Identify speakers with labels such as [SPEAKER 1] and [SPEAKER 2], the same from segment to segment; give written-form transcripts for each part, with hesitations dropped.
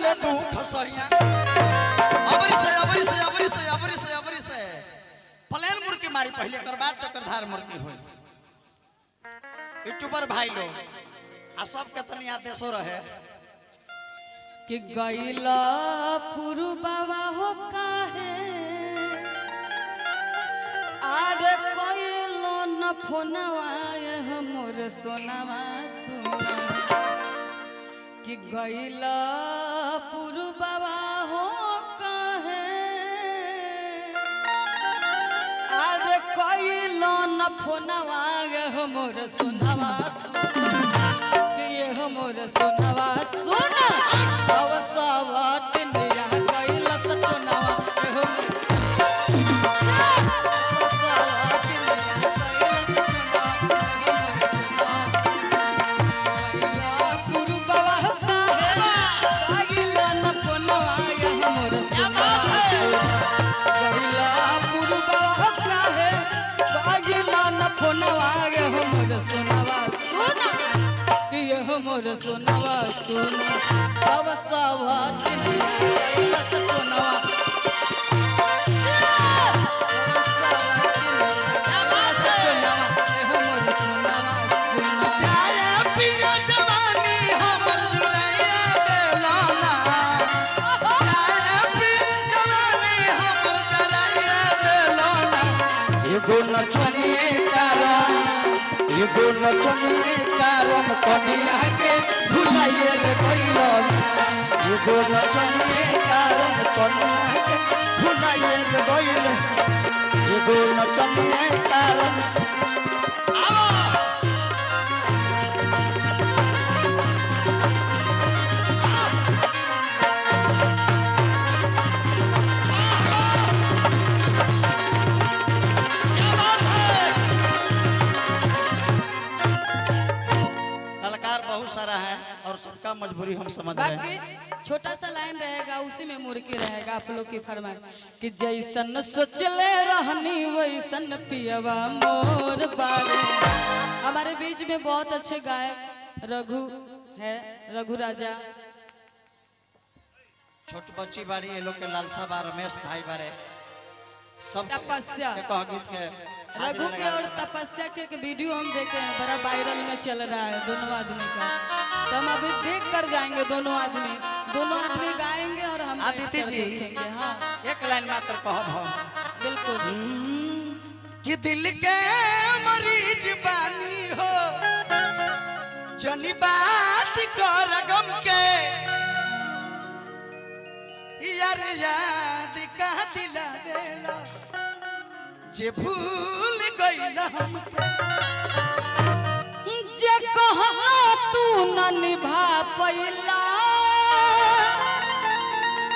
[SPEAKER 1] ले दुख सहिया अबरी से प्लेन मुर्गी मारी पहले कर बाद चक्रधार मुर्गी हुई यूट्यूबर भाई लोग आ सब के तनी आदेशो रहे
[SPEAKER 2] कि गैला पुरबावा हो काहे आर कोइलो न फोनवा हमर सोनावा सुना कि गैला पुरबावा हो काहे आर कोइलो न फोनवा हमर सोनावा सुना कि ये हमर सोनावा सुना अवसावत निया कैला सटनावा मोर सोनवा सोना अवसावा तिनिया कैला सटनावा
[SPEAKER 1] नचनिए कारण कनिया के भुलाइए रे गइलो एगो नचनिए कारण कनिया के भुलाइए रे गइलो एगो नचनिए कारण सारा है और सबका मजबूरी हम समझ रहे हैं।
[SPEAKER 2] छोटा सा लाइन रहेगा उसी में मुर्गी रहेगा आप लोग की फरमाइश कि जैसन सोचले रहनी वैसन पियवा मोर बारे। हमारे बीच में बहुत अच्छे गायक रघु है, रघु राजा
[SPEAKER 1] छोट बच्ची बाड़ी ये लोग के लालसा बा रमेश भाई बारे सब
[SPEAKER 2] तपस्या
[SPEAKER 1] गीत के
[SPEAKER 2] रघु के और तपस्या के वीडियो हम देखे हैं, बड़ा वायरल में चल रहा है दोनों आदमी का। तो हम अभी देख कर जाएंगे दोनों आदमी गाएंगे और हम
[SPEAKER 1] आदित्य जी
[SPEAKER 2] देखेंगे। हाँ
[SPEAKER 1] एक लाइन मात्र कहब हम
[SPEAKER 2] बिल्कुल
[SPEAKER 1] कि दिल के मरीज बानी हो जनी बात कर गम के यार याद का दिलावेला जे भूल गइला हमके
[SPEAKER 2] जे कहला तू न निभा पैला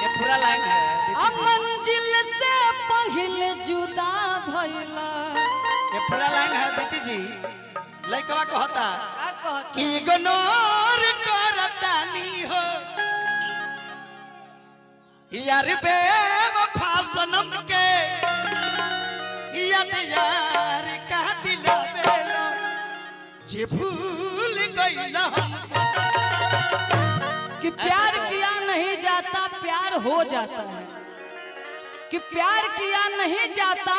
[SPEAKER 1] ये पूरा लाइन है
[SPEAKER 2] अब मंजिल से पहले जुदा भइला।
[SPEAKER 1] ये पूरा लाइन है दीदी जी लइकवा कहता कि
[SPEAKER 2] कि
[SPEAKER 1] इग्नोर करतानी हो यार बेवफा सनम के यार का दिलावेला जे भूल गइला हमके
[SPEAKER 2] कि प्यार किया नहीं जाता प्यार हो जाता है, कि प्यार किया नहीं जाता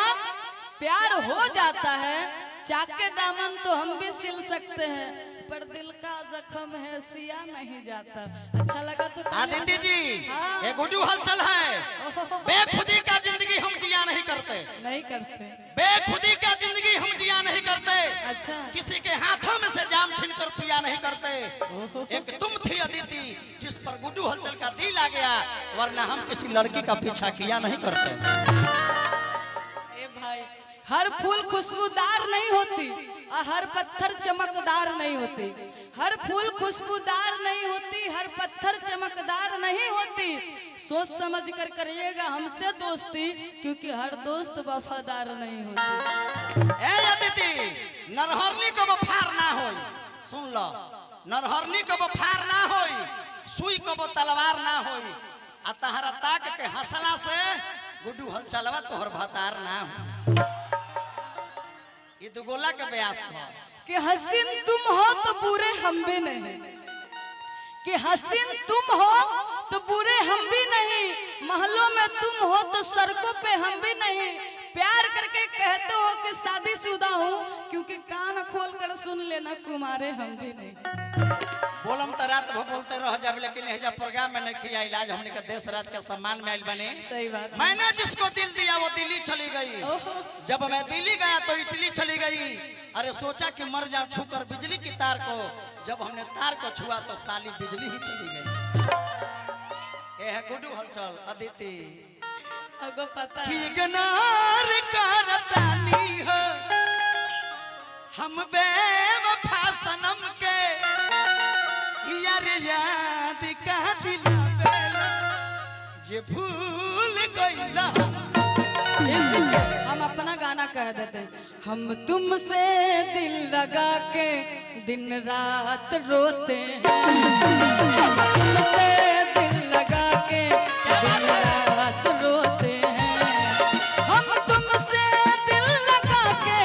[SPEAKER 2] प्यार हो जाता है। चाके दामन तो हम भी सिल सकते हैं पर दिल का जख्म है सिया नहीं जाता। अच्छा लगा तो
[SPEAKER 1] आदित्य जी
[SPEAKER 2] हाँ।
[SPEAKER 1] ये गुड्डू हलचल है बेखुदी का जिंदगी हम जिया नहीं करते बेखुदी का जिंदगी हम जिया नहीं करते।
[SPEAKER 2] अच्छा
[SPEAKER 1] किसी के हाथों में से जाम छीनकर पिया नहीं करते। एक तुम थी अदिति जिस पर गुड्डू हलचल का दिल आ गया वरना हम किसी लड़की का पीछा किया नहीं करते।
[SPEAKER 2] ए भाई हर फूल खुशबूदार नहीं होती और हर पत्थर चमकदार नहीं होती। हर फूल खुशबूदार नहीं होती, हर पत्थर चमकदार नहीं होती। सोच समझ कर करिएगा हमसे दोस्ती क्योंकि हर दोस्त वफादार नहीं होती।
[SPEAKER 1] ए अदिति नरहरनी को बफार ना होई सुन लो नरहरनी को बफार ना होई सुई को तलवार ना होई आ तहरा ताक के हंसला से गुड्डू हलचलवा तोहर भतार ना हो। ये दुगोला के ब्यास था
[SPEAKER 2] कि हसीन तुम हो तो बुरे हम भी नहीं, कि हसीन तुम हो तो बुरे हो तो सड़कों पे हम भी नहीं प्यार करके कहते हो कि शादीशुदा हूँ, क्योंकि कान खोल कर सुन लेना कुमारे हम भी नहीं।
[SPEAKER 1] बोलम तो रात भर बोलते रह जब, लेकिन हेजा प्रोग्राम में नहीं किया इलाज। हमने का देश राज का सम्मान में आइल बने।
[SPEAKER 2] सही बात है।
[SPEAKER 1] मैंने जिसको दिल दिया वो दिल्ली चली गई। जब मैं दिल्ली गया तो इटली चली गई। अरे सोचा कि मर जाऊं छूकर बिजली की तार को, जब हमने तार को छुआ तो साली बिजली ही चली गई। ये है गुड्डू हलचल अदिति
[SPEAKER 2] अगो पता
[SPEAKER 1] कि इग्नोर करतानी हो हम बेवफा सनम के, यार याद का दिलावेला जे भूल गइला।
[SPEAKER 2] हम अपना गाना कह देते हैं। हम तुमसे दिल लगा के दिन रात रोते हैं, हम तुमसे दिल लगा के दिन रात रोते हैं, हम तुमसे दिल लगा के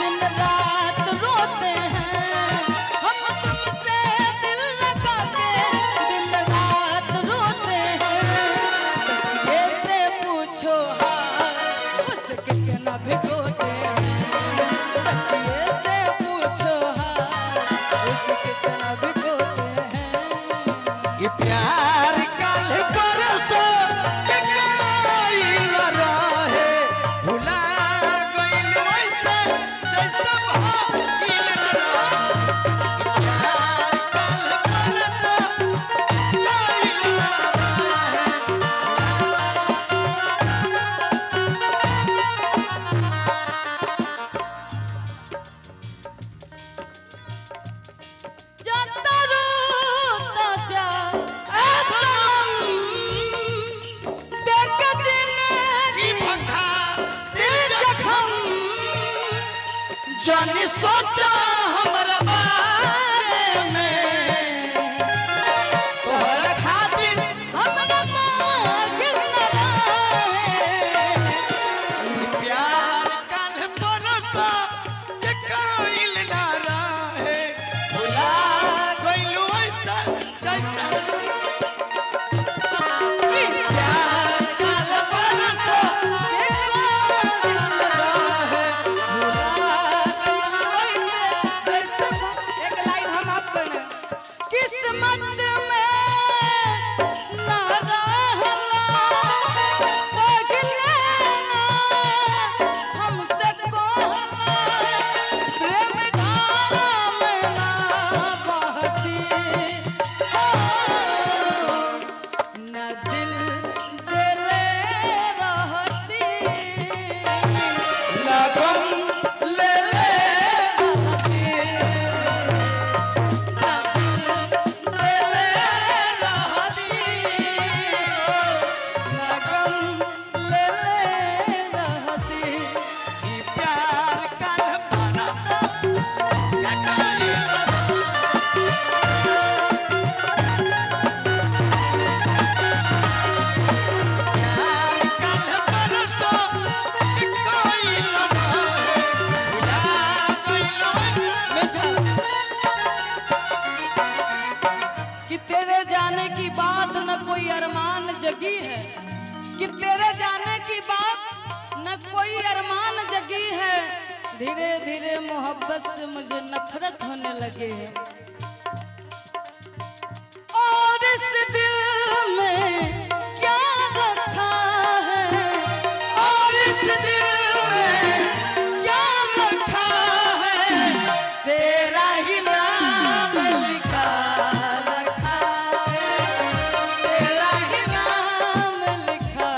[SPEAKER 2] दिन रात रोते हैं, हम तुमसे दिल लगा के दिन रात रोते हैं। तकिए से पूछो हाल उसे कितना भिगोते हैं, तकिए से पूछो हाल उसे कितना भिगोते हैं।
[SPEAKER 1] ये प्यार कल परसों के कायल रहे, भुला गइल वैसे जैसे भागिल रहे। ये प्यार कल परसों कायल रहे।
[SPEAKER 2] जाता रोता जा देख जिंदगी
[SPEAKER 1] भंखा
[SPEAKER 2] दिल जखम,
[SPEAKER 1] जानी सोचा हमरा बारे में, तोहरा खातिर
[SPEAKER 2] हमरा मांगिल न रहे।
[SPEAKER 1] ई प्यार कल परसों के कायल ना रहे, भुला गइलू ऐसा जैसा। ई प्यार कल परसों
[SPEAKER 2] के कायल रहे, भुला गइल
[SPEAKER 1] जैसा।
[SPEAKER 2] एक लाइन हम आप करना। किस्मत में ना रहला पगले ना हमसे कोहला, प्रेम धारा में ना बहती हो, ना दिल दिले रहती,
[SPEAKER 1] लगन ले ले
[SPEAKER 2] रहती।
[SPEAKER 1] ले ले रहती।
[SPEAKER 2] लगन ले रहती।
[SPEAKER 1] ई प्यार कल परसों के कायल प्यार कल परसों के कायल रहे, भुला गइलू।
[SPEAKER 2] कि तेरे जाने की बात न कोई अरमान जगी है, कि तेरे जाने की बात न कोई अरमान जगी है, धीरे धीरे मोहब्बत से मुझे नफरत होने लगी है। और इस दिल में क्या रखा है, और इस दिल में क्या रखा है,
[SPEAKER 1] तेरा ही नाम लिखा रखा है, तेरा ही
[SPEAKER 2] नाम लिखा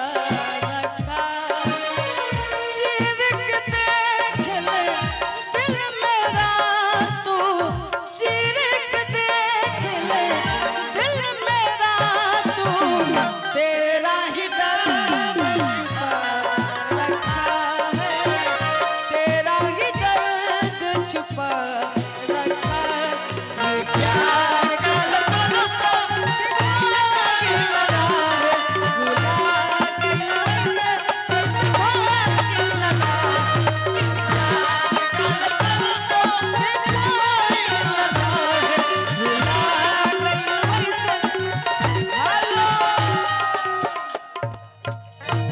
[SPEAKER 2] रखा। चीर के देख ले दिल मेरा तू, चीर के देख ले दिल मेरा तू,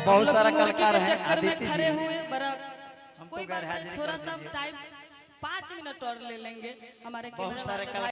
[SPEAKER 1] बहुत सारा
[SPEAKER 2] मुर्गी के
[SPEAKER 1] कलाकार हैं,
[SPEAKER 2] चक्कर में
[SPEAKER 1] आदित्य
[SPEAKER 2] खड़े
[SPEAKER 1] जी।
[SPEAKER 2] हुए बड़ा
[SPEAKER 1] हमको
[SPEAKER 2] कोई
[SPEAKER 1] गैर
[SPEAKER 2] बात नहीं,
[SPEAKER 1] हाजिरी
[SPEAKER 2] थोड़ा
[SPEAKER 1] कर
[SPEAKER 2] सा
[SPEAKER 1] दीजिए।
[SPEAKER 2] टाइम 5 मिनट और ले लेंगे हमारे
[SPEAKER 1] बहुत
[SPEAKER 2] कैमरा
[SPEAKER 1] सारे
[SPEAKER 2] वाले भाई